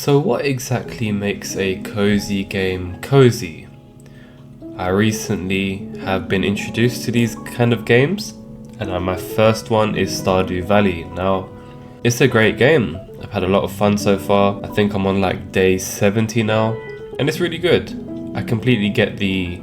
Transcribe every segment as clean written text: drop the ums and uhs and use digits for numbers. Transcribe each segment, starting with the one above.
So what exactly makes a cozy game cozy? I recently have been introduced to these kind of games, and my first one is Stardew Valley. Now, it's a great game. I've had a lot of fun so far. I think I'm on like day 70 now, and it's really good. I completely get the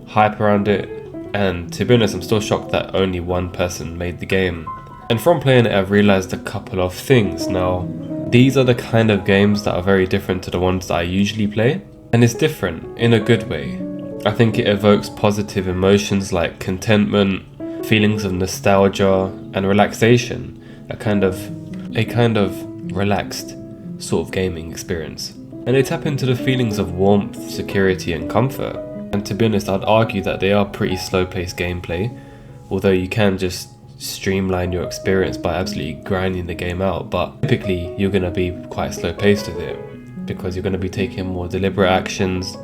hype around it, and to be honest, I'm still shocked that only one person made the game. And from playing it, I've realized a couple of things. Now, these are the kind of games that are very different to the ones that I usually play, and it's different in a good way. I think it evokes positive emotions like contentment, feelings of nostalgia, and relaxation. A kind of relaxed sort of gaming experience. And they tap into the feelings of warmth, security, and comfort. And to be honest, I'd argue that they are pretty slow-paced gameplay, although you can just streamline your experience by absolutely grinding the game out, but typically you're going to be quite slow-paced with it because you're going to be taking more deliberate actions.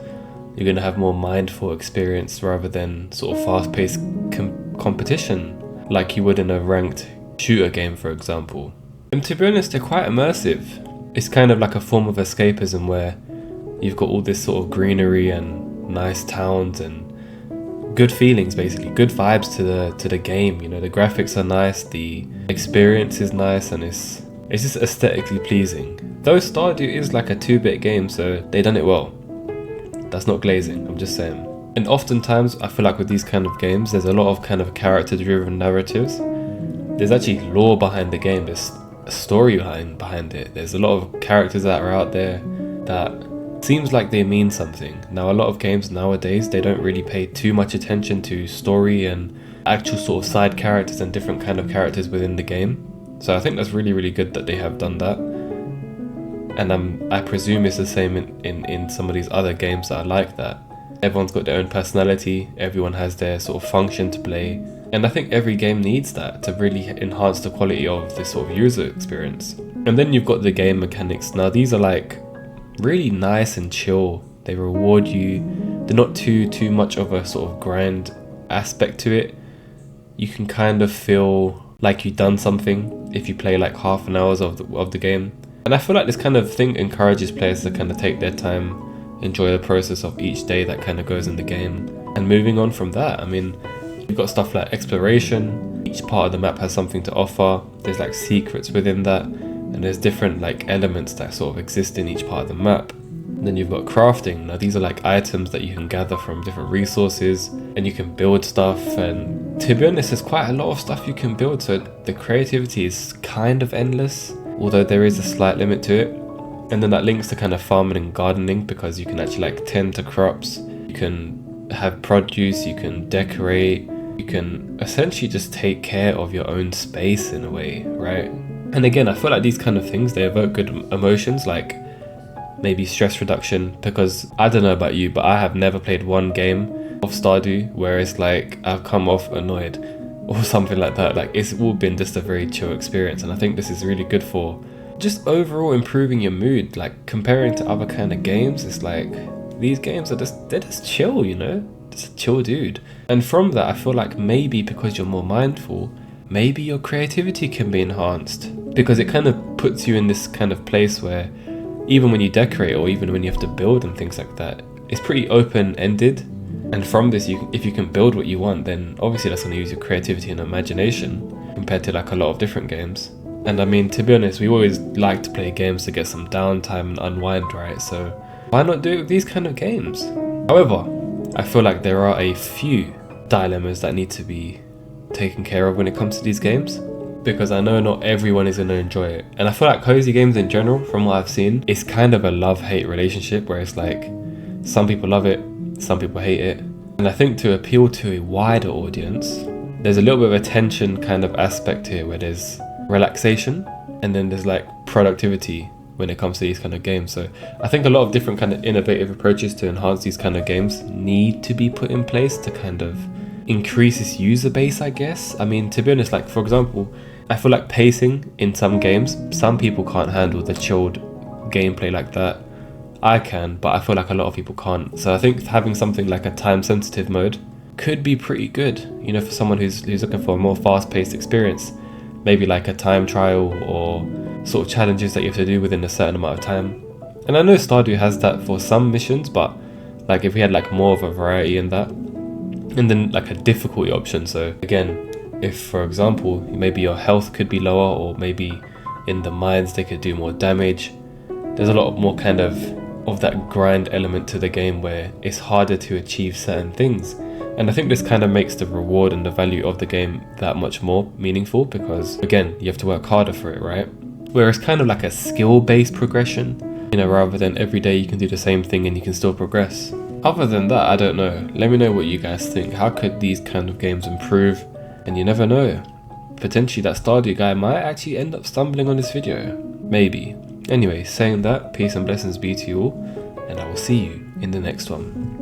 You're going to have more mindful experience rather than sort of fast-paced competition like you would in a ranked shooter game, for example. And to be honest, they're quite immersive. It's kind of like a form of escapism where you've got all this sort of greenery and nice towns and good feelings, basically good vibes to the game. You know, the graphics are nice, the experience is nice, and it's just aesthetically pleasing. Though Stardew is like a 2-bit game, so they done it well. That's not glazing, I'm just saying. And oftentimes I feel like with these kind of games, there's a lot of kind of character driven narratives. There's actually lore behind the game, there's a storyline behind it. There's a lot of characters that are out there that seems like they mean something. Now, a lot of games nowadays, they don't really pay too much attention to story and actual sort of side characters and different kind of characters within the game. So I think that's really, really good that they have done that. And I presume it's the same in some of these other games that are like that. Everyone's got their own personality, everyone has their sort of function to play. And I think every game needs that to really enhance the quality of this sort of user experience. And then you've got the game mechanics. Now, these are like really nice and chill. They reward you. They're not too much of a sort of grind aspect to it. You can kind of feel like you've done something if you play like half an hour of the game. And I feel like this kind of thing encourages players to kind of take their time, enjoy the process of each day that kind of goes in the game. And moving on from that, I mean, you've got stuff like exploration. Each part of the map has something to offer. There's like secrets within that. And there's different like elements that sort of exist in each part of the map. And then you've got crafting. Now these are like items that you can gather from different resources and you can build stuff. And to be honest, there's quite a lot of stuff you can build. So the creativity is kind of endless, although there is a slight limit to it. And then that links to kind of farming and gardening because you can actually like tend to crops. You can have produce, you can decorate, you can essentially just take care of your own space in a way, right? And again, I feel like these kind of things, they evoke good emotions, like maybe stress reduction, because I don't know about you, but I have never played one game of Stardew where it's like I've come off annoyed or something like that. Like, it's all been just a very chill experience, and I think this is really good for just overall improving your mood. Like, comparing to other kind of games, it's like these games they're just chill, you know, just a chill dude. And from that, I feel like maybe because you're more mindful, maybe your creativity can be enhanced, because it kind of puts you in this kind of place where even when you decorate or even when you have to build and things like that, it's pretty open-ended. And from this, if you can build what you want, then obviously that's going to use your creativity and imagination compared to like a lot of different games. And I mean, to be honest, we always like to play games to get some downtime and unwind, right? So why not do it with these kind of games? However, I feel like there are a few dilemmas that need to be taken care of when it comes to these games, because I know not everyone is going to enjoy it. And I feel like cozy games in general, from what I've seen, it's kind of a love-hate relationship where it's like some people love it, some people hate it. And I think to appeal to a wider audience, there's a little bit of a tension kind of aspect here where there's relaxation and then there's like productivity when it comes to these kind of games. So I think a lot of different kind of innovative approaches to enhance these kind of games need to be put in place to kind of increase its user base, I guess. I mean, to be honest, like for example, I feel like pacing in some games, some people can't handle the chilled gameplay like that. I can, but I feel like a lot of people can't. So I think having something like a time sensitive mode could be pretty good, you know, for someone who's looking for a more fast paced experience. Maybe like a time trial or sort of challenges that you have to do within a certain amount of time. And I know Stardew has that for some missions, but like if we had like more of a variety in that, and then like a difficulty option. So again, if for example maybe your health could be lower, or maybe in the mines they could do more damage, there's a lot more kind of that grind element to the game where it's harder to achieve certain things. And I think this kind of makes the reward and the value of the game that much more meaningful, because again, you have to work harder for it, right? Whereas kind of like a skill-based progression, you know, rather than every day you can do the same thing and you can still progress. Other than that, I don't know. Let me know what you guys think. How could these kind of games improve? And you never know. Potentially that Stardew guy might actually end up stumbling on this video. Maybe. Anyway, saying that, peace and blessings be to you all, and I will see you in the next one.